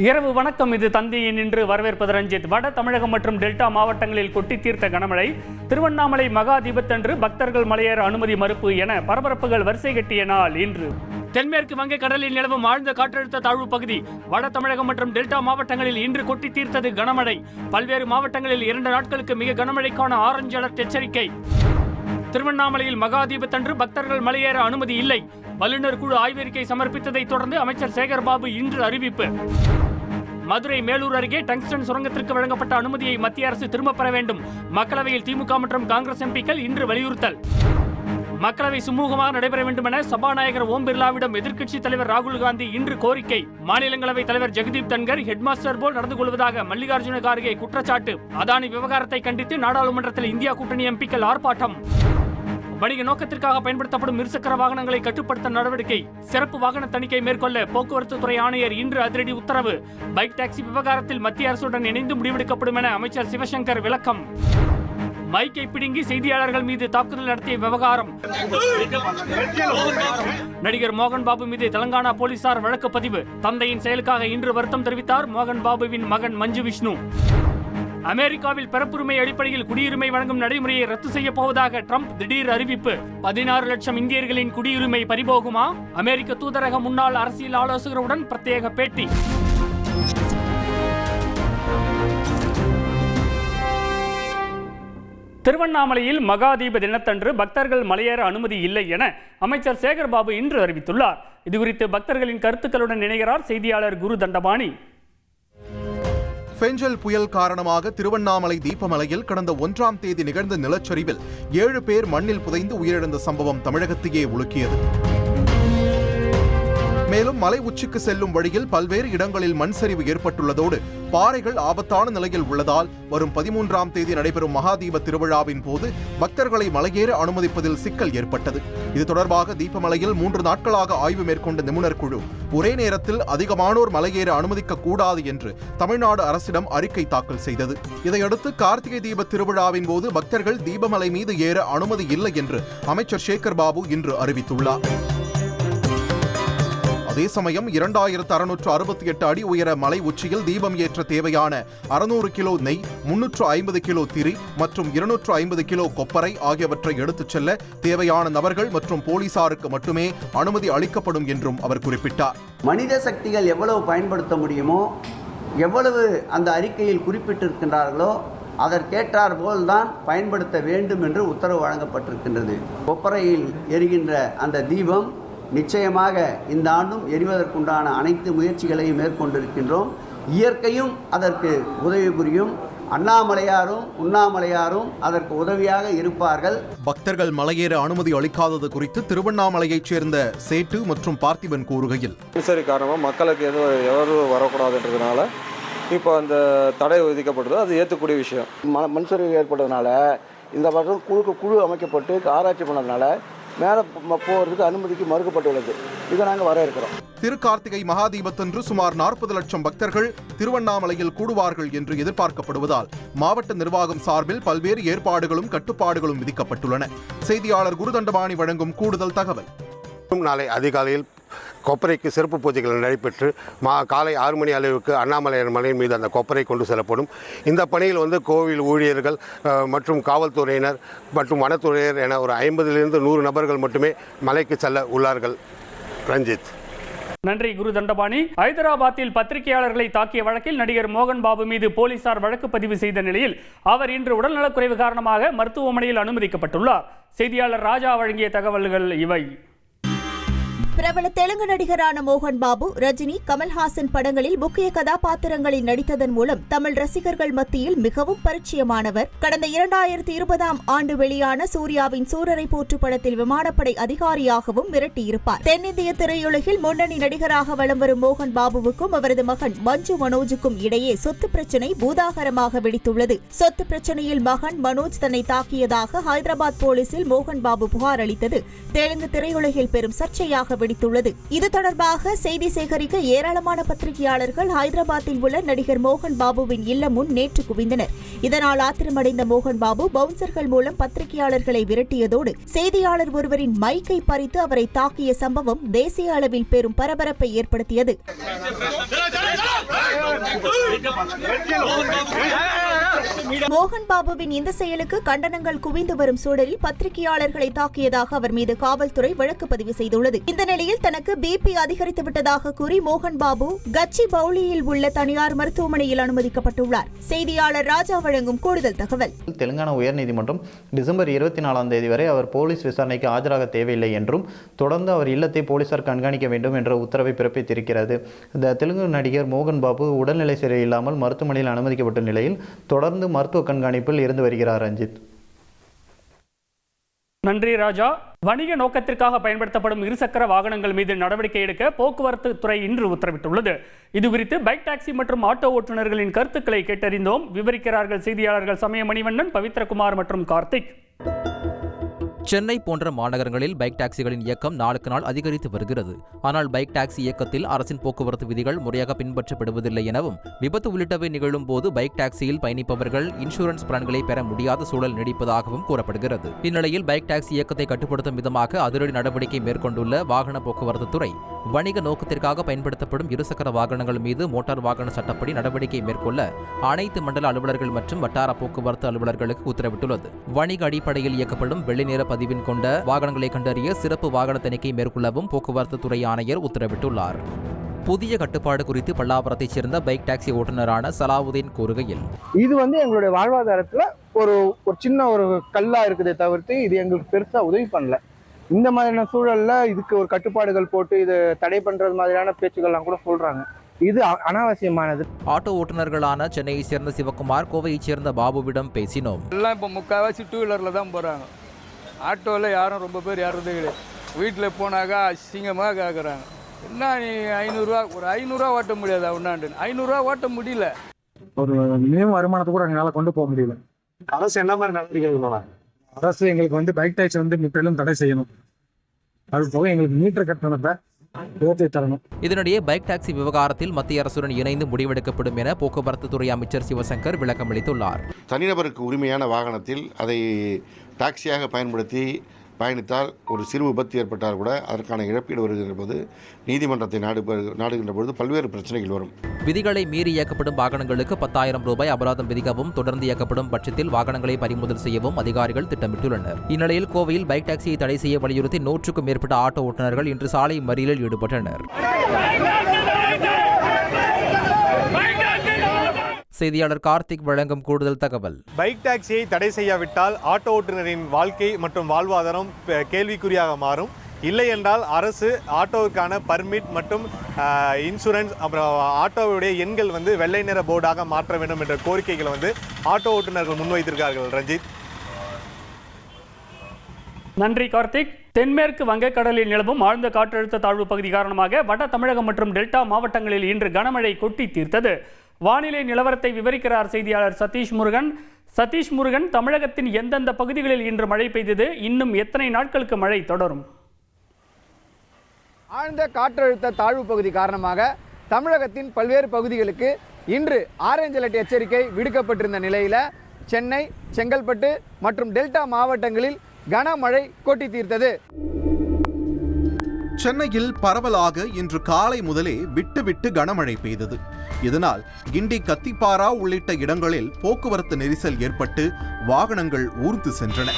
இரவு வணக்கம். இது தந்தையின் இன்று வரவேற்பது ரஞ்சித். வட தமிழகம் மற்றும் டெல்டா மாவட்டங்களில் கொட்டி தீர்த்த கனமழை. திருவண்ணாமலை மகா தீபத்தன்று பக்தர்கள் மலையேற அனுமதி மறுப்பு என பரபரப்புகள் வரிசை கட்டிய நாள் இன்று. தென்மேற்கு வங்கக்கடலில் நிலவும் ஆழ்ந்த காற்றழுத்த தாழ்வு பகுதி வட தமிழகம் மற்றும் டெல்டா மாவட்டங்களில் இன்று கொட்டி தீர்த்தது கனமழை. பல்வேறு மாவட்டங்களில் 2 நாட்களுக்கு மிக கனமழைக்கான ஆரஞ்சு அலர்ட் எச்சரிக்கை. திருவண்ணாமலையில் மகா தீபத்தன்று பக்தர்கள் மலையேற அனுமதி இல்லை. வல்லுநர் குழு ஆய்வறிக்கை சமர்ப்பித்ததை தொடர்ந்து அமைச்சர் சேகர்பாபு இன்று அறிவிப்பு. மதுரை மேலூர் அருகே டங்ஸ்டன் சுரங்கத்திற்கு வழங்கப்பட்ட அனுமதியை மத்திய அரசு திரும்பப் பெற வேண்டும். மக்களவையில் திமுக மற்றும் காங்கிரஸ் எம்பிக்கள் இன்று வலியுறுத்தல். மக்களவை சுமூகமாக நடைபெற வேண்டும் என சபாநாயகர் ஓம் பிர்லாவிடம் எதிர்க்கட்சித் தலைவர் ராகுல் காந்தி இன்று கோரிக்கை. மாநிலங்களவை தலைவர் ஜெகதீப் தன்கர் ஹெட்மாஸ்டர் போல் நடந்து கொள்வதாக மல்லிகார்ஜுன கார்கே குற்றச்சாட்டு. அதானி விவகாரத்தை கண்டித்து நாடாளுமன்றத்தில் இந்தியா கூட்டணி எம்பிக்கள் ஆர்ப்பாட்டம். வணிக நோக்கத்திற்காக பயன்படுத்தப்படும் இருசக்கர வாகனங்களை கட்டுப்படுத்த நடவடிக்கை. சிறப்பு வாகன தணிக்கை மேற்கொள்ள போக்குவரத்து துறை ஆணையர் இன்று அதிரடி உத்தரவு. பைக் டாக்ஸி விவகாரத்தில் மத்திய அரசுடன் இணைந்து முடிவெடுக்கப்படும் என அமைச்சர் சிவசங்கர் விளக்கம். மைக்கை பிடுங்கி செய்தியாளர்கள் மீது தாக்குதல் நடத்திய விவகாரம். நடிகர் மோகன் பாபு மீது தெலங்கானா போலீசார் வழக்கு பதிவு. தந்தையின் செயலுக்காக இன்று வருத்தம் தெரிவித்தார் மோகன் பாபுவின் மகன் மஞ்சு விஷ்ணு. அமெரிக்காவில் பிறப்புரிமை அடிப்படையில் குடியுரிமை வழங்கும் நடைமுறையை ரத்து செய்ய போவதாக ட்ரம்ப் திடீர் அறிவிப்பு. 16 லட்சம் இந்தியர்களின் குடியுரிமை பறிபோகுமா? அமெரிக்க தூதரக முன்னாள் அரசியல் ஆலோசகருடன் பிரத்யேக பேட்டி. திருவண்ணாமலையில் மகாதீப தினத்தன்று பக்தர்கள் மலையேற அனுமதி இல்லை என அமைச்சர் சேகர்பாபு இன்று அறிவித்துள்ளார். இதுகுறித்து பக்தர்களின் கருத்துக்களுடன் இணைகிறார் செய்தியாளர் குரு தண்டபாணி. பெஞ்சல் புயல் காரணமாக திருவண்ணாமலை தீபமலையில் கடந்த 1ஆம் தேதி நிகழ்ந்த நிலச்சரிவில் 7 பேர் மண்ணில் புதைந்து உயிரிழந்த சம்பவம் தமிழகத்தையே உலுக்கியது. மேலும் மலை உச்சிக்கு செல்லும் வழியில் பல்வேறு இடங்களில் மண் சரிவு ஏற்பட்டுள்ளதோடு பாறைகள் ஆபத்தான நிலையில் உள்ளதால் வரும் 13ஆம் தேதி நடைபெறும் மகாதீப திருவிழாவின் போது பக்தர்களை மலையேற அனுமதிப்பதில் சிக்கல் ஏற்பட்டது. இது தொடர்பாக தீபமலையில் 3 நாட்களாக ஆய்வு மேற்கொண்ட நிபுணர் குழு ஒரே நேரத்தில் அதிகமானோர் மலையேற அனுமதிக்க கூடாது என்று தமிழ்நாடு அரசிடம் அறிக்கை தாக்கல் செய்தது. இதையடுத்து கார்த்திகை தீப திருவிழாவின் போது பக்தர்கள் தீபமலை மீது ஏற அனுமதி இல்லை என்று அமைச்சர் சேகர்பாபு இன்று அறிவித்துள்ளார். அதே சமயம் 2668 அடி உயர மலை உச்சியில் தீபம் ஏற்ற தேவையான 600 கிலோ நெய், 350 கிலோ திரி மற்றும் 250 கிலோ கொப்பரை ஆகியவற்றை எடுத்துச் செல்ல தேவையான நபர்கள் மற்றும் போலீசாருக்கு மட்டுமே அனுமதி அளிக்கப்படும் என்றும் அவர் குறிப்பிட்டார். மனித சக்திகள் எவ்வளவு பயன்படுத்த முடியுமோ, எவ்வளவு அந்த அறிக்கையில் குறிப்பிட்டிருக்கின்றார்களோ அதற்கேற்றார் போல்தான் பயன்படுத்த வேண்டும் என்று உத்தரவு வழங்கப்பட்டிருக்கின்றது. கொப்பரையில் எரிகின்ற அந்த தீபம் நிச்சயமாக இந்த ஆண்டும் எரிவதற்குண்டான அனைத்து முயற்சிகளையும் மேற்கொண்டிருக்கின்றோம். இயற்கையும் அதற்கு உதவி புரியும். அண்ணாமலையாரும் உண்ணாமலையாரும் அதற்கு உதவியாக இருப்பார்கள். பக்தர்கள் மலையேற அனுமதி அளிக்காதது குறித்து திருவண்ணாமலையைச் சேர்ந்த சேட்டு மற்றும் பார்த்திபன் கூறுகையில், சரி காரணமாக மக்களுக்கு எவரும் வரக்கூடாதுன்றதுனால இப்போ அந்த தடை விதிக்கப்பட்டது. அது ஏற்றக்கூடிய விஷயம். மண்சரிவு ஏற்பட்டதுனால இந்த வருடம் குழு அமைக்கப்பட்டு ஆராய்ச்சி பண்ணதுனால மேலே போகிறதுக்கு அனுமதிக்கு மறுக்கப்பட்டுள்ளது. இதை நாங்கள் வரவேற்கிறோம். திருக்கார்த்திகை மகாதீபத்தன்று சுமார் 40 லட்சம் பக்தர்கள் திருவண்ணாமலையில் கூடுவார்கள் என்று எதிர்பார்க்கப்படுவதால் மாவட்ட நிர்வாகம் சார்பில் பல்வேறு ஏற்பாடுகளும் கட்டுப்பாடுகளும் விதிக்கப்பட்டுள்ளன. செய்தியாளர் குரு தண்டபாணி வழங்கும் கூடுதல் தகவல். நாளை அதிகாலையில் கொப்பரைக்கு சிறப்பு பூஜைகள் நடைபெற்று காலை 6 மணி அளவுக்கு அண்ணாமலையார் மலையின் மீது அந்த கொப்பரை கொண்டு செல்லப்படும். இந்த பணியில் கோவில் ஊழியர்கள் மற்றும் காவல்துறையினர் மற்றும் வனத்துறையினர் என ஒரு 50லிருந்து 100 நபர்கள் மட்டுமே மலைக்கு செல்ல உள்ளார்கள். ரஞ்சித். நன்றி குரு தண்டபாணி. ஹைதராபாத்தில் பத்திரிகையாளர்களை தாக்கிய வழக்கில் நடிகர் மோகன் பாபு மீது போலீசார் வழக்கு பதிவு செய்த நிலையில் அவர் இன்று உடல்நலக்குறைவு காரணமாக மருத்துவமனையில் அனுமதிக்கப்பட்டுள்ளார். செய்தியாளர் ராஜா வழங்கிய தகவல்கள் இவை. பிரபல தெலுங்கு நடிகரான மோகன் பாபு, ரஜினி, கமல்ஹாசன் படங்களில் முக்கிய கதாபாத்திரங்களில் நடித்ததன் மூலம் தமிழ் ரசிகர்கள் மத்தியில் மிகவும் பரிச்சயமானவர். கடந்த 2020ஆம் ஆண்டு வெளியான சூர்யாவின் சூரரை போற்று படத்தில் விமானப்படை அதிகாரியாகவும் மிரட்டியிருப்பார். தென்னிந்திய திரையுலகில் முன்னணி நடிகராக வலம் வரும் மோகன் பாபுவுக்கும் அவரது மகன் மஞ்சு மனோஜுக்கும் இடையே சொத்து பிரச்சினை பூதாகரமாக வெடித்துள்ளது. சொத்து பிரச்சினையில் மகன் மனோஜ் தன்னை தாக்கியதாக ஹைதராபாத் போலீசில் மோகன் பாபு புகார் அளித்தது தெலுங்கு திரையுலகில் பெரும் சர்ச்சையாக வெடித்துள்ளது. இது தொடர்பாக செய்தி சேகரிக்க ஏராளமான பத்திரிகையாளர்கள் ஹைதராபாத்தில் உள்ள நடிகர் மோகன் பாபுவின் இல்லம் முன் நேற்று குவிந்தனர். இதனால் ஆத்திரமடைந்த மோகன் பாபு பவுன்சர்கள் மூலம் பத்திரிகையாளர்களை விரட்டியதோடு செய்தியாளர் ஒருவரின் மைக்கை பறித்து அவரை தாக்கிய சம்பவம் தேசிய அளவில் பெரும் பரபரப்பை ஏற்படுத்தியது. மோகன் பாபுவின் இந்த செயலுக்கு கண்டனங்கள் குவிந்து வரும் சூழலில் பத்திரிகையாளர்களை தாக்கியதாக அவர் மீது காவல்துறை வழக்கு பதிவு செய்துள்ளது. இந்த நிலையில் தனக்கு பிபி அதிகரித்து விட்டதாக கூறி மோகன் பாபு கச்சி பவுலியில் உள்ள தனியார் மருத்துவமனையில் அனுமதிக்கப்பட்டுள்ளார். செய்தியாளர் ராஜா வழங்கும் கூடுதல் தகவல். தெலுங்கானா உயர்நீதிமன்றம் டிசம்பர் 24ஆம் தேதி வரை அவர் போலீஸ் விசாரணைக்கு ஆஜராக தேவையில்லை என்றும் தொடர்ந்து அவர் இல்லத்தை போலீசார் கண்காணிக்க வேண்டும் என்ற உத்தரவை பிறப்பித்திருக்கிறது. இந்த தெலுங்கு நடிகர் மோகன் பாபு உடல்நிலை சரியில்லாமல் மருத்துவமனையில் அனுமதிக்கப்பட்ட நிலையில் தொடர்ந்து மருத்துவ கண்காணிப்பில் இருந்து வருகிறார். ரஞ்சித். நன்றி ராஜா. வணிக நோக்கத்திற்காக பயன்படுத்தப்படும் இருசக்கர வாகனங்கள் மீது நடவடிக்கை எடுக்க போக்குவரத்து துறை இன்று உத்தரவிட்டுள்ளது. இதுகுறித்து பைக் டாக்ஸி மற்றும் ஆட்டோ ஓட்டுநர்களின் கருத்துக்களை கேட்டறிந்தோம். விவரிக்கிறார்கள் செய்தியாளர்கள் சமய மணிவண்ணன், பவித்ரகுமார் மற்றும் கார்த்திக். சென்னை போன்ற மாநகரங்களில் பைக் டாக்ஸிகளின் இயக்கம் நாளுக்கு நாள் அதிகரித்து வருகிறது. ஆனால் பைக் டாக்ஸி இயக்கத்தில் அரசின் போக்குவரத்து விதிகள் முறையாக பின்பற்றப்படுவதில்லை எனவும், விபத்து உள்ளிட்டவை நிகழும் போது பைக் டாக்ஸியில் பயணிப்பவர்கள் இன்சூரன்ஸ் பலன்களை பெற முடியாத சூழல் நீடிப்பதாகவும் கூறப்படுகிறது. இந்நிலையில் பைக் டாக்ஸி இயக்கத்தை கட்டுப்படுத்தும் விதமாக அதிரடி நடவடிக்கை மேற்கொண்டுள்ள வாகன போக்குவரத்து துறை வணிக நோக்கத்திற்காக பயன்படுத்தப்படும் இருசக்கர வாகனங்கள் மீது மோட்டார் வாகன சட்டப்படி நடவடிக்கை மேற்கொள்ள அனைத்து மண்டல அலுவலர்கள் மற்றும் வட்டார போக்குவரத்து அலுவலர்களுக்கு உத்தரவிட்டுள்ளது. வணிக அடிப்படையில் இயக்கப்படும் வெள்ளிநிற பதிவின் கொண்ட வாகனங்களை கண்டறிய சிறப்பு வாகன தணிக்கை மேற்கொள்ளவும் போக்குவரத்து துறை ஆணையர் உத்தரவிட்டுள்ளார். புதிய கட்டுப்பாடு குறித்து பல்லாவரத்தைச் சேர்ந்த பைக் டாக்ஸி ஓட்டுநரான சலாவுதீன் கூறுகையில், இது எங்களுடைய வாழ்வாதாரத்துல ஒரு சின்ன ஒரு கல்லா இருக்குதே தவிர்த்து இது எங்களுக்கு பெருசா உதவி பண்ணல. இந்த மாதிரியான சூழல்ல இதுக்கு ஒரு கட்டுப்பாடுகள் போட்டு இது தடை பண்றது மாதிரியான பேச்சுக்கள்லாம் கூட சொல்றாங்க. இது அனாவசியமானது. ஆட்டோ ஓட்டுநர்களான சென்னையை சேர்ந்த சிவகுமார், கோவையைச் சேர்ந்த பாபுவிடம் பேசினோம். எல்லாம் இப்போ முக்கால்வாசி 2 வீலர்ல தான் போறாங்க. ஆட்டோவில் யாரும் ரொம்ப பேர் ஏறுறதே கிடையாது. வீட்டில் போனாக்கா அசிங்கமாக கேட்குறாங்க. என்ன நீ 500 ஒரு 500 ஓட்ட முடியாதா ஒன்னாண்டு? 500 ஓட்ட முடியல. ஒரு மினிமம் வருமானத்தை கூட எங்களால் கொண்டு போக முடியல. அரசு என்ன மாதிரி நடவடிக்கை? அரசு எங்களுக்கு பைக் டாக்ஸி முற்றிலும் தடை செய்யணும். அது போக எங்களுக்கு மீட்டர் கட்டணத்தை உயர்த்தி தரணும். இதனிடையே பைக் டாக்ஸி விவகாரத்தில் மத்திய அரசுடன் இணைந்து முடிவெடுக்கப்படும் என போக்குவரத்து துறை அமைச்சர் சிவசங்கர் விளக்கம் அளித்துள்ளார். தனிநபருக்கு உரிமையான வாகனத்தில் அதை டாக்ஸியாக பயன்படுத்தி பயணித்தால் ஒரு சிறு விபத்து ஏற்பட்டால் கூட அதற்கான இழப்பீடு வருகின்ற போது நீதிமன்றத்தை நாடுகின்ற பொழுது பல்வேறு பிரச்சனைகள் வரும். விதிகளை மீறி இயக்கப்படும் வாகனங்களுக்கு 10,000 ரூபாய் அபராதம் விதிக்கவும், தொடர்ந்து இயக்கப்படும் பட்சத்தில் வாகனங்களை பறிமுதல் செய்யவும் அதிகாரிகள் திட்டமிட்டுள்ளனர். இந்நிலையில் கோவையில் பைக் டாக்ஸியை தடை செய்ய வலியுறுத்தி 100க்கும் மேற்பட்ட ஆட்டோ ஓட்டுநர்கள் இன்று சாலை மறியலில் ஈடுபட்டனர். செய்தியாளர் கார்த்திக் வழங்கும் கூடுதல் தகவல். பைக் டாக்ஸியை தடை செய்யாவிட்டால் ஆட்டோ ஓட்டுநரின் வாழ்க்கை மற்றும் வாழ்வாதாரம் கேள்விக்குறியாக மாறும். இல்லை என்றால் அரசு ஆட்டோவுக்கான பர்மிட் மற்றும் இன்சூரன்ஸ் அப்புறம் ஆட்டோவுடைய எண்கள் வெள்ளை நிற போர்டாக மாற்ற வேண்டும் என்ற கோரிக்கைகளை ஆட்டோ ஓட்டுநர்கள் முன்வைத்திருக்கார்கள். ரஞ்சித். நன்றி கார்த்திக். தென்மேற்கு வங்கக்கடலில் நிலவும் ஆழ்ந்த காற்றழுத்த தாழ்வு பகுதி காரணமாக வட தமிழகம் மற்றும் டெல்டா மாவட்டங்களில் இன்று கனமழை கொட்டி தீர்த்தது. வானிலை நிலவரத்தை விவரிக்கிறார் செய்தியாளர் சதீஷ் முருகன். சதீஷ் முருகன், தமிழகத்தின் எந்தெந்த பகுதிகளில் இன்று மழை பெய்தது? இன்னும் எத்தனை நாட்களுக்கு மழை தொடரும்? ஆழ்ந்த காற்றழுத்த தாழ்வு பகுதி காரணமாக தமிழகத்தின் பல்வேறு பகுதிகளுக்கு இன்று ஆரஞ்சு அலர்ட் எச்சரிக்கை விடுக்கப்பட்டிருந்த நிலையில் சென்னை, செங்கல்பட்டு மற்றும் டெல்டா மாவட்டங்களில் கனமழை கொட்டி தீர்த்தது. சென்னையில் பரவலாக இன்று காலை முதலே விட்டு விட்டு கனமழை பெய்தது. இதனால் கிண்டி, கத்திப்பாரா உள்ளிட்ட இடங்களில் போக்குவரத்து நெரிசல் ஏற்பட்டு வாகனங்கள் ஊர்ந்து சென்றன.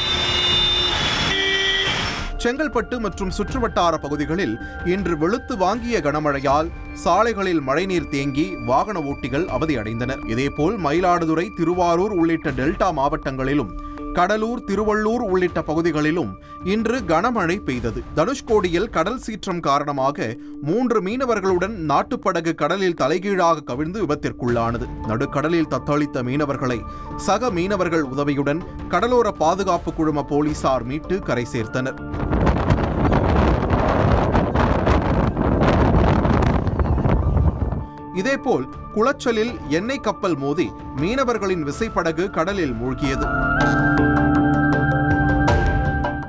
செங்கல்பட்டு மற்றும் சுற்றுவட்டார பகுதிகளில் இன்று வெளுத்து வாங்கிய கனமழையால் சாலைகளில் மழைநீர் தேங்கி வாகன ஓட்டிகள் அவதியடைந்தனர். இதேபோல் மயிலாடுதுறை, திருவாரூர் உள்ளிட்ட டெல்டா மாவட்டங்களிலும் கடலூர், திருவள்ளூர் உள்ளிட்ட பகுதிகளிலும் இன்று கனமழை பெய்தது. தனுஷ்கோடியில் கடல் சீற்றம் காரணமாக 3 மீனவர்களுடன் நாட்டுப்படகு கடலில் தலைகீழாக கவிழ்ந்து விபத்திற்குள்ளானது. நடுக்கடலில் தத்தளித்த மீனவர்களை சக மீனவர்கள் உதவியுடன் கடலோர பாதுகாப்பு குழும போலீசார் மீட்டு கரை சேர்த்தனர். இதேபோல் குளச்சலில் எண்ணெய் கப்பல் மோதி மீனவர்களின் விசைப்படகு கடலில் மூழ்கியது.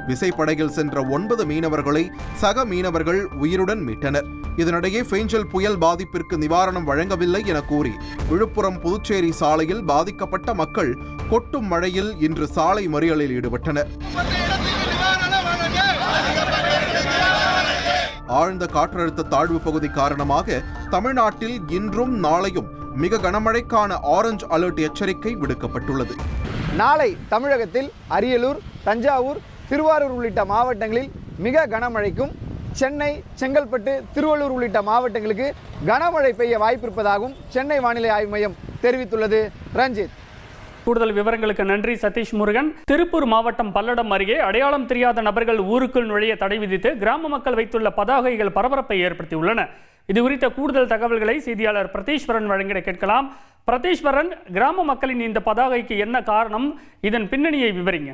விசைப்படகில் சென்ற 9 மீனவர்களை சக மீனவர்கள் உயிருடன் மீட்டனர். இதனிடையே ஃபேஞ்சல் புயல் பாதிப்பிற்கு நிவாரணம் வழங்கவில்லை என கூறி விழுப்புரம் புதுச்சேரி சாலையில் பாதிக்கப்பட்ட மக்கள் கொட்டும் மழையில் இன்று சாலை மறியலில் ஈடுபட்டனர். ஆழ்ந்த காற்றழுத்த தாழ்வு பகுதி காரணமாக தமிழ்நாட்டில் இன்றும் நாளையும் மிக கனமழைக்கான ஆரஞ்சு அலர்ட் எச்சரிக்கை விடுக்கப்பட்டுள்ளது. நாளை தமிழகத்தில் அரியலூர், தஞ்சாவூர், திருவாரூர் உள்ளிட்ட மாவட்டங்களில் மிக கனமழைக்கும், சென்னை, செங்கல்பட்டு, திருவள்ளூர் உள்ளிட்ட மாவட்டங்களுக்கு கனமழை பெய்ய வாய்ப்பிருப்பதாகவும் சென்னை வானிலை ஆய்வு மையம் தெரிவித்துள்ளது. ரஞ்சித். கூடுதல் விவரங்களுக்கு நன்றி சதீஷ் முருகன். திருப்பூர் மாவட்டம் பல்லடம் அருகே அடையாளம் தெரியாத நபர்கள் ஊருக்குள் நுழைய தடை விதித்து கிராம மக்கள் வைத்துள்ள பதாகைகள் பரபரப்பை ஏற்படுத்தியுள்ளன. இது குறித்த கூடுதல் தகவல்களை செய்தியாளர் பிரதீஸ்வரன் வழங்கிட கேட்கலாம். பிரதீஸ்வரன், கிராம மக்களின் இந்த பதாகைக்கு என்ன காரணம்? இதன் பின்னணியை விவரிங்க.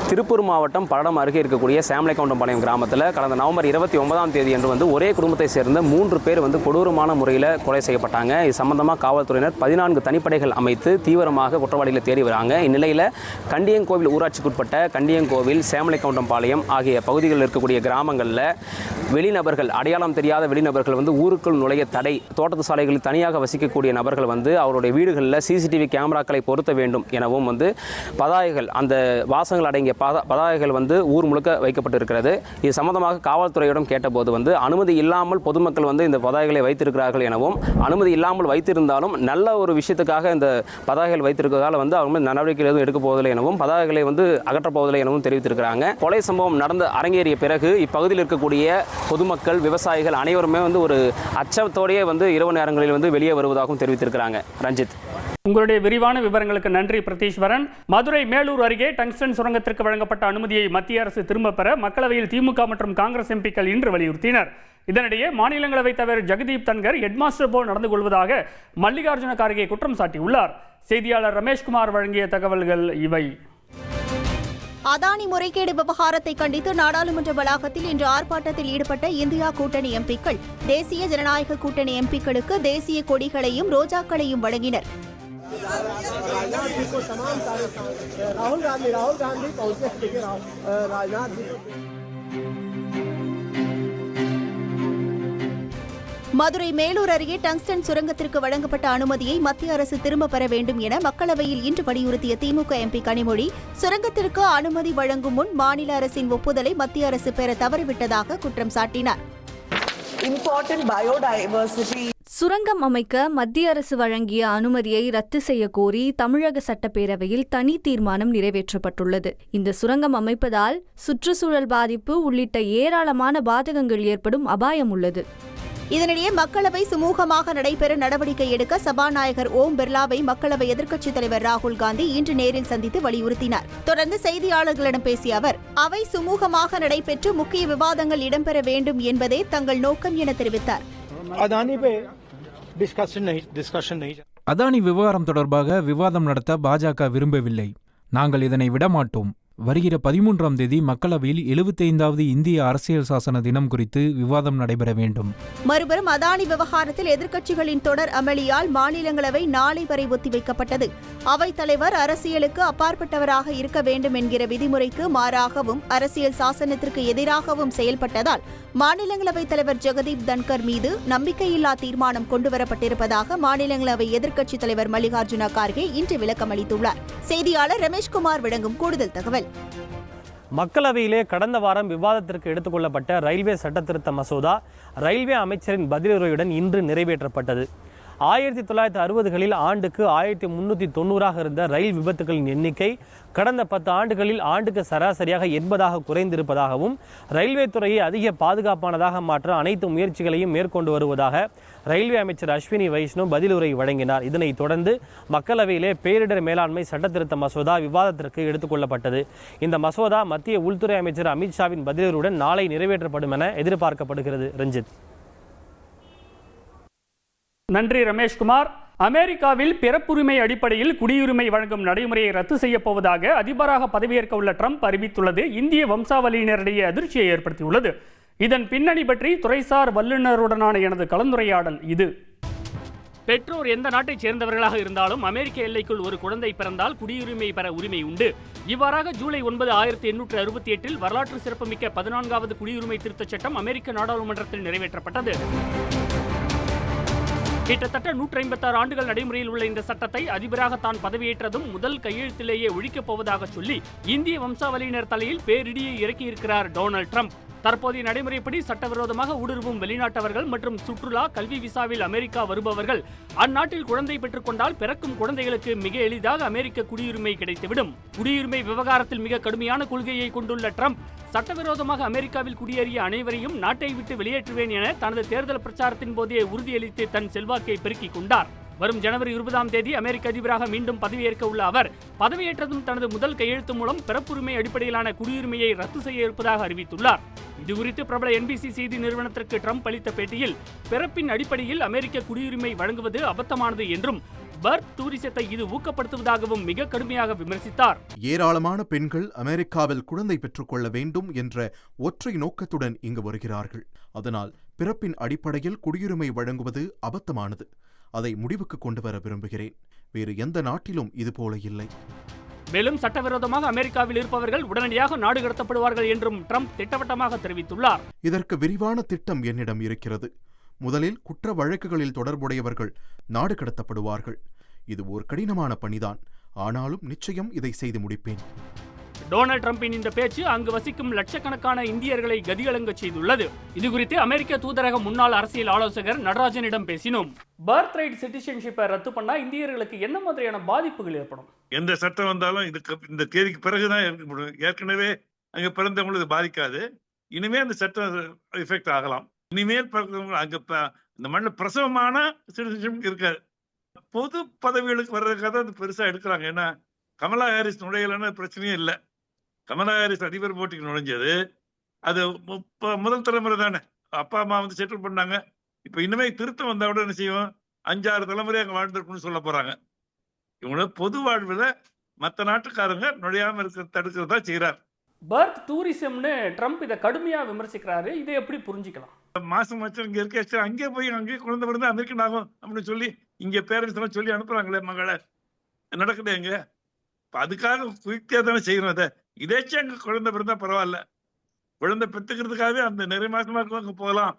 திருப்பூர் மாவட்டம் பல்லடம் அருகே இருக்கக்கூடிய சேமலைக்கவுண்டம்பாளையம் கிராமத்தில் கடந்த நவம்பர் 29ஆம் தேதி அன்று ஒரே குடும்பத்தை சேர்ந்த 3 பேர் கொடூரமான முறையில் கொலை செய்யப்பட்டாங்க. இது சம்பந்தமாக காவல்துறையினர் 14 தனிப்படைகள் அமைத்து தீவிரமாக குற்றவாளிகளை தேடி வராங்க. இந்நிலையில் கண்டியங்கோவில் ஊராட்சிக்குட்பட்ட கண்டியங்கோவில், சேமலைக்கவுண்டம்பாளையம் ஆகிய பகுதிகளில் இருக்கக்கூடிய கிராமங்களில் வெளிநபர்கள், அடையாளம் தெரியாத வெளிநபர்கள் ஊருக்குள் நுழைய தடை, தோட்டத்து சாலைகளில் தனியாக வசிக்கக்கூடிய நபர்கள் அவருடைய வீடுகளில் CCTV கேமராக்களை பொருத்த வேண்டும் எனவும் பதாகைகள், அந்த வாசகங்கள் அடங்கிய பதாகைகள் ஊர் முழுக்க வைக்கப்பட்டிருக்கிறது. இது சம்பந்தமாக காவல்துறையிடம் கேட்டபோது அனுமதி இல்லாமல் பொதுமக்கள் இந்த பதாகைகளை வைத்திருக்கிறார்கள் எனவும், அனுமதி இல்லாமல் வைத்திருந்தாலும் நல்ல ஒரு விஷயத்துக்காக இந்த பதாகைகள் வைத்திருக்கிறதால அவங்க நடவடிக்கை எதுவும் எடுக்க போவதில்லை எனவும், பதாகைகளை அகற்றப் போவதில்லை எனவும் தெரிவித்திருக்கிறாங்க. கொலை சம்பவம் நடந்து அரங்கேறிய பிறகு இப்பகுதியில் இருக்கக்கூடிய பொதுமக்கள், விவசாயிகள் அனைவருமே ஒரு அச்சத்தோடையே இரவு நேரங்களில் வெளியே வருவதாகவும் தெரிவித்திருக்கிறாங்க. ரஞ்சித். உங்களுடைய விரிவான விவரங்களுக்கு நன்றி பிரதீஸ்வரன். மதுரை மேலூர் அருகே டங்ஸ்டன் சுரங்கத்திற்கு வழங்கப்பட்ட அனுமதியை மத்திய அரசு திரும்பப் பெற மக்களவையில் திமுக மற்றும் காங்கிரஸ் எம்பிக்கள் இன்று வலியுறுத்தினர். இதனிடையே மாநிலங்களவைத் தலைவர் ஜெகதீப் தன்கர் ஹெட்மாஸ்டர் போல் நடந்து கொள்வதாக மல்லிகார்ஜுன கார்கே குற்றம் சாட்டியுள்ளார். செய்தியாளர் ரமேஷ்குமார் வழங்கிய தகவல்கள் இவை. அதானி முறைகேடு விவகாரத்தை கண்டித்து நாடாளுமன்ற வளாகத்தில் இன்று ஆர்ப்பாட்டத்தில் ஈடுபட்ட இந்தியா கூட்டணி எம்பிக்கள் தேசிய ஜனநாயக கூட்டணி எம்பிக்களுக்கு தேசிய கொடிகளையும் ரோஜாக்களையும் வழங்கினர். மதுரை மேலூர் அருகே டங்ஸ்டன் சுரங்கத்திற்கு வழங்கப்பட்ட அனுமதியை மத்திய அரசு திரும்பப் பெற வேண்டும் என மக்களவையில் இன்று வலியுறுத்திய திமுக எம்பி கனிமொழி, சுரங்கத்திற்கு அனுமதி வழங்கும் முன் மாநில அரசின் ஒப்புதலை மத்திய அரசு பெற தவறிவிட்டதாக குற்றம் சாட்டினார். சுரங்கம் அமைக்க மத்திய அரசு வழங்கிய அனுமதியை ரத்து செய்ய கோரி தமிழக சட்டப்பேரவையில் தனி தீர்மானம் நிறைவேற்றப்பட்டுள்ளது. இந்த சுரங்கம் அமைப்பதால் சுற்றுச்சூழல் பாதிப்பு உள்ளிட்ட ஏராளமான பாதகங்கள் ஏற்படும் அபாயம் உள்ளது. இதனிடையே மக்களவை சுமூகமாக நடைபெற நடவடிக்கை எடுக்க சபாநாயகர் ஓம் பிர்லாவை மக்களவை எதிர்க்கட்சித் தலைவர் ராகுல் காந்தி இன்று நேரில் சந்தித்து வலியுறுத்தினார். தொடர்ந்து செய்தியாளர்களிடம் பேசிய அவர், அவை சுமூகமாக நடைபெற்று முக்கிய விவாதங்கள் இடம்பெற வேண்டும் என்பதே தங்கள் நோக்கம் என தெரிவித்தார். அதானி விவகாரம் தொடர்பாக விவாதம் நடத்த பாஜக விரும்பவில்லை. நாங்கள் இதனை விடமாட்டோம். வருகிற 13ஆம் தேதி மக்களவையில் 75வது இந்திய அரசியல் சாசன தினம் குறித்து விவாதம் நடைபெற வேண்டும். மறுபுறம் அதானி விவகாரத்தில் எதிர்க்கட்சிகளின் தொடர் அமளியால் மாநிலங்களவை நாளை வரை ஒத்திவைக்கப்பட்டது. அவைத் தலைவர் அரசியலுக்கு அப்பாற்பட்டவராக இருக்க வேண்டும் என்கிற விதிமுறைக்கு மாறாகவும் அரசியல் சாசனத்திற்கு எதிராகவும் செயல்பட்டதால் மாநிலங்களவைத் தலைவர் ஜெகதீப் தன்கர் மீது நம்பிக்கையில்லா தீர்மானம் கொண்டுவரப்பட்டிருப்பதாக மாநிலங்களவை எதிர்க்கட்சித் தலைவர் மல்லிகார்ஜுன கார்கே இன்று விளக்கம் அளித்துள்ளார். செய்தியாளர் ரமேஷ்குமார் வழங்கும் கூடுதல் தகவல். மக்களவையிலே கடந்த வாரம் விவாதத்திற்கு எடுத்துக்கொள்ளப்பட்ட ரயில்வே சட்டத்திருத்த மசோதா ரயில்வே அமைச்சரின் பதிலுரையுடன் இன்று நிறைவேற்றப்பட்டது. 1960களில் ஆண்டுக்கு 1390 இருந்த ரயில் விபத்துகளின் எண்ணிக்கை கடந்த 10 ஆண்டுகளில் ஆண்டுக்கு சராசரியாக 80 குறைந்திருப்பதாகவும், ரயில்வே துறையை அதிக பாதுகாப்பானதாக மாற்ற அனைத்து முயற்சிகளையும் மேற்கொண்டு வருவதாக ரயில்வே அமைச்சர் அஸ்வினி வைஷ்ணவ் பதிலுரை வழங்கினார். இதனைத் தொடர்ந்து மக்களவையிலே பேரிடர் மேலாண்மை சட்டத்திருத்த மசோதா விவாதத்திற்கு எடுத்துக்கொள்ளப்பட்டது. இந்த மசோதா மத்திய உள்துறை அமைச்சர் அமித்ஷாவின் பதிலுரையுடன் நாளை நிறைவேற்றப்படும் என எதிர்பார்க்கப்படுகிறது. ரஞ்சித். நன்றி ரமேஷ்குமார். அமெரிக்காவில் பிறப்புரிமை அடிப்படையில் குடியுரிமை வழங்கும் நடைமுறையை ரத்து செய்யப் போவதாக அதிபராக பதவியேற்க உள்ள ட்ரம்ப் அறிவித்துள்ளது இந்திய வம்சாவளியினரிடையே அதிர்ச்சியை ஏற்படுத்தியுள்ளது. இதன் பின்னணி பற்றி துறைசார் வல்லுநருடனான எனது கலந்துரையாடல் இது. பெற்றோர் எந்த நாட்டைச் சேர்ந்தவர்களாக இருந்தாலும் அமெரிக்க எல்லைக்குள் ஒரு குழந்தை பிறந்தால் குடியுரிமை பெற உரிமை உண்டு. இவ்வாறாக ஜூலை 9, 1868 வரலாற்று சிறப்புமிக்க 14வது குடியுரிமை திருத்தச் சட்டம் அமெரிக்க நாடாளுமன்றத்தில் நிறைவேற்றப்பட்டது. கிட்டத்தட்ட 156 ஆண்டுகள் நடைமுறையில் உள்ள இந்த சட்டத்தை அதிபராக தான் பதவியேற்றதும் முதல் கையெழுத்திலேயே ஒழிக்கப் போவதாக சொல்லி இந்திய வம்சாவளியினர் தலையில் பேரிடியை இறக்கியிருக்கிறார் டொனால்ட் ட்ரம்ப். தற்போதைய நடைமுறைப்படி சட்டவிரோதமாக ஊடுருவும் வெளிநாட்டவர்கள் மற்றும் சுற்றுலா கல்வி விசாவில் அமெரிக்கா வருபவர்கள் அந்நாட்டில் குழந்தை பெற்றுக் கொண்டால் பிறக்கும் குழந்தைகளுக்கு மிக எளிதாக அமெரிக்க குடியுரிமை கிடைத்துவிடும். குடியுரிமை விவகாரத்தில் மிக கடுமையான கொள்கையை கொண்டுள்ள ட்ரம்ப் சட்டவிரோதமாக அமெரிக்காவில் குடியேறிய அனைவரையும் நாட்டை விட்டு வெளியேற்றுவேன் என தனது தேர்தல் பிரச்சாரத்தின் போதே உறுதியளித்து தன் செல்வாக்கை பெருக்கிக் கொண்டார். வரும் ஜனவரி 20ஆம் தேதி அமெரிக்க அதிபராக மீண்டும் பதவியேற்க உள்ள அவர் பதவியேற்றதும் தனது முதல் கையெழுத்து மூலம் பிறப்புரிமை அடிப்படையிலான குடியுரிமையை ரத்து செய்ய இருப்பதாக அறிவித்துள்ளார். இதுகுறித்து பிரபல NBC செய்தி நிறுவனத்திற்கு ட்ரம்ப் அளித்த பேட்டியில் பிறப்பின் அடிப்படையில் அமெரிக்க குடியுரிமை வழங்குவது அபத்தமானது என்றும் பர்த் டூரிசத்தை இது ஊக்கப்படுத்துவதாகவும் மிக கடுமையாக விமர்சித்தார். ஏராளமான பெண்கள் அமெரிக்காவில் குழந்தை பெற்றுக்கொள்ள வேண்டும் என்ற ஒற்றை நோக்கத்துடன் இங்கு வருகிறார்கள். அதனால் பிறப்பின் அடிப்படையில் குடியுரிமை வழங்குவது அபத்தமானது. அதை முடிவுக்கு கொண்டு வர விரும்புகிறேன். வேறு எந்த நாட்டிலும் இதுபோல இல்லை. மேலும் சட்டவிரோதமாக அமெரிக்காவில் இருப்பவர்கள் உடனடியாக நாடு கடத்தப்படுவார்கள் என்றும் ட்ரம்ப் திட்டவட்டமாக தெரிவித்துள்ளார். இதற்கு விரிவான திட்டம் என்னிடம் இருக்கிறது. முதலில் குற்ற வழக்குகளில் தொடர்புடையவர்கள் நாடு கடத்தப்படுவார்கள். இது ஒரு கடினமான பணிதான். ஆனாலும் நிச்சயம் இதை செய்து முடிப்பேன். டொனால்ட் ட்ரம்பின் இந்த பேச்சு அங்கு வசிக்கும் லட்சக்கணக்கான இந்தியர்களை கதிகலங்க செய்துள்ளது. இதுகுறித்து அமெரிக்க தூதரக முன்னாள் அரசியல் ஆலோசகர் நடராஜனிடம் பேசினோம். பர்த் ரைட் சிட்டிசன்ஷிப்பை ரத்து பண்ணா இந்தியர்களுக்கு என்ன மாதிரியான பாதிப்புகள் ஏற்படும்? எந்த சட்டம் வந்தாலும் இந்த தேதிக்கு பிறகுதான் இருக்க முடியும். ஏற்கனவே அங்க பிறந்தவங்களுக்கு பாதிக்காது. இனிமே அந்த சட்டம் எஃபெக்ட் ஆகலாம். இனிமேல் அங்க இந்த மண்ணில் பிரசவமான சிட்டிசன்ஷிப் இருக்காது. பொது பதவிகளுக்கு வர்றதுக்காக தான் பெருசா எடுக்கிறாங்க. ஏன்னா கமலா ஹாரிஸ் நுழையலன்னு பிரச்சனையும் இல்லை. கமலா ஹாரிஸ் அதிபர் போட்டிக்கு நுழைஞ்சது அது முதல் தலைமுறை தானே. அப்பா அம்மா வந்து செட்டில் பண்ணாங்க. இப்ப இன்னுமே திருத்தம் வந்தா கூட என்ன செய்வோம், 5-6 தலைமுறை அங்க வாழ்ந்திருக்குன்னு சொல்ல போறாங்க. இவங்களோட பொது வாழ்வுல மற்ற நாட்டுக்காரங்க நுழையாம தடுக்கிறதா செய்யறாரு. பர்த் டூரிசம்னு ட்ரம்ப் இதை கடுமையா விமர்சிக்கிறாரு. இதை எப்படி புரிஞ்சுக்கலாம்? மாசம் வச்சு இங்க இருக்க அங்கே போய் அங்கேயே குழந்தை பிறந்து அமெரிக்கன் ஆகும் அப்படின்னு சொல்லி இங்க பேரண்ட்ஸ் எல்லாம் சொல்லி அனுப்புறாங்களே மகளை. நடக்குது எங்க? அதுக்காக குயிக்தியா தானே செய்யணும். அதை இதேச்சு அங்க குழந்தை பிறந்தா பரவாயில்ல. குழந்தை பெற்றுக்கிறதுக்காகவே அந்த நிறைய மாசமா அங்க போகலாம்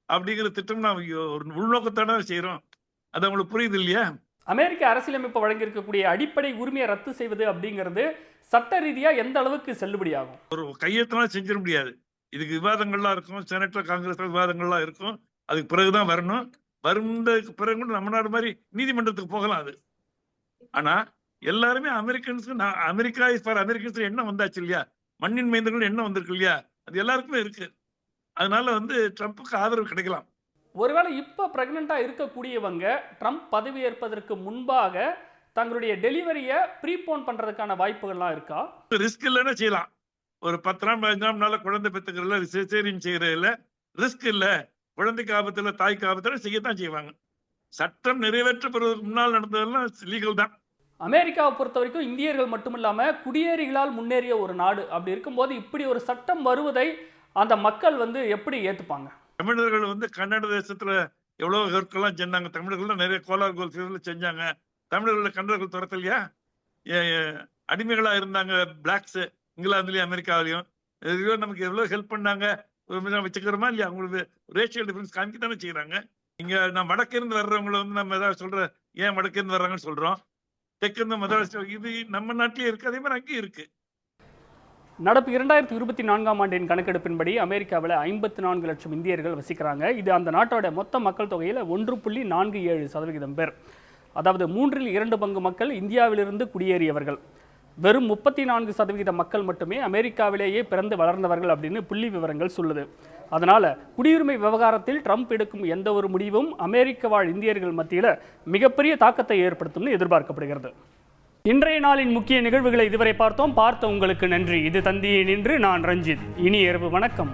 அப்படிங்கிற திட்டம் நான் ஒரு உள்நோக்கத்தான செய்யறோம். அது அவங்களுக்கு புரியுது இல்லையா? அமெரிக்க அரசியலமைப்பு வழங்கியிருக்கக்கூடிய அடிப்படை உரிமையை ரத்து செய்வது அப்படிங்கிறது சட்ட ரீதியா எந்த அளவுக்கு செல்லுபடியாகும்? ஒரு கையெழுத்தினா செஞ்சிட முடியாது. இதுக்கு விவாதங்கள்லாம் இருக்கும். செனட்ல காங்கிரஸ்ல விவாதங்கள்லாம் இருக்கும். அதுக்கு பிறகுதான் வரணும். வரும்ன்றதுக்கு பிறகு நம்ம நாடு மாதிரி நீதிமன்றத்துக்கு போகலாம். அது ஆனா எல்லாருமே Americans, America is for Americans என்ன வந்தாச்சு இல்லையா? மண்ணின் மைந்தர்கள் என்ன வந்திருக்கு இல்லையா? அது எல்லாருக்குமே இருக்கு. அதனால ட்ரம்ப்புக்கு ஆதரவு கிடைக்கலாம். ஒருவேளை இப்ப பிரெக்னெண்டா இருக்கக்கூடியவங்க ட்ரம்ப் பதவி ஏற்பதற்கு முன்பாக தங்களுடைய டெலிவரியை ப்ரீபோன் பண்றதுக்கான வாய்ப்புகள்லாம் இருக்கா? ரிஸ்க் இல்லைன்னா செய்யலாம். ஒரு 10 நாள் 15 நாள் குழந்தை பெற்றுக்கிறதுல சிசேரியன் செய்யறதுல ரிஸ்க் இல்லை. குழந்தைக்கு ஆபத்துல தாய்க்கு ஆபத்துல செய்யத்தான் செய்வாங்க. சட்டம் நிறைவேற்றப்படுவதற்கு முன்னால் நடந்ததெல்லாம் லீகல் தான். அமெரிக்காவை பொறுத்த வரைக்கும் இந்தியர்கள் மட்டுமில்லாம குடியேறிகளால் முன்னேறிய ஒரு நாடு. அப்படி இருக்கும்போது இப்படி ஒரு சட்டம் வருவதை அந்த மக்கள் எப்படி ஏத்துப்பாங்க? தமிழர்கள் கன்னட தேசத்துல எவ்வளவு கற்கெல்லாம் செஞ்சாங்க. தமிழர்கள் நிறைய கோலார் கோல் செஞ்சாங்க. தமிழர்களை கன்னடர்கள் துரத்தலையா? அடிமைகளா இருந்தாங்க பிளாக்ஸ் இங்கிலாந்துலயும் அமெரிக்காவிலையும். நமக்கு எவ்வளவு ஹெல்ப் பண்ணாங்க வச்சுக்கிறோமா இல்லையா? அவங்களுக்கு ரேஷியல் டிஃபரன்ஸ் காமிக்கத்தானே செய்யறாங்க. இங்க நான் வடக்கிருந்து வர்றவங்களை நம்ம ஏதாவது சொல்ற, ஏன் வடக்கிருந்து வர்றாங்கன்னு சொல்றோம். தெற்கிருந்து மதராசி இது நம்ம நாட்டிலே இருக்கு. அதே மாதிரி அங்கேயும் இருக்கு. நடப்பு 2024ஆம் ஆண்டின் கணக்கெடுப்பின்படி அமெரிக்காவில் 54 லட்சம் இந்தியர்கள் வசிக்கிறாங்க. இது அந்த நாட்டோட மொத்த மக்கள் தொகையில் 1.47% பேர். அதாவது 3/2 பங்கு மக்கள் இந்தியாவிலிருந்து குடியேறியவர்கள். வெறும் 34% மக்கள் மட்டுமே அமெரிக்காவிலேயே பிறந்து வளர்ந்தவர்கள் அப்படின்னு புள்ளி விவரங்கள் சொல்லுது. அதனால் குடியுரிமை விவகாரத்தில் ட்ரம்ப் எடுக்கும் எந்த ஒரு முடிவும் அமெரிக்க வாழ் இந்தியர்கள் மத்தியில் மிகப்பெரிய தாக்கத்தை ஏற்படுத்தும்னு எதிர்பார்க்கப்படுகிறது. இன்றைய நாளின் முக்கிய நிகழ்வுகளை இதுவரை பார்த்தோம். பார்த்த உங்களுக்கு நன்றி. இது தந்தியை நின்று நான் ரஞ்சித். இனி இரவு வணக்கம்.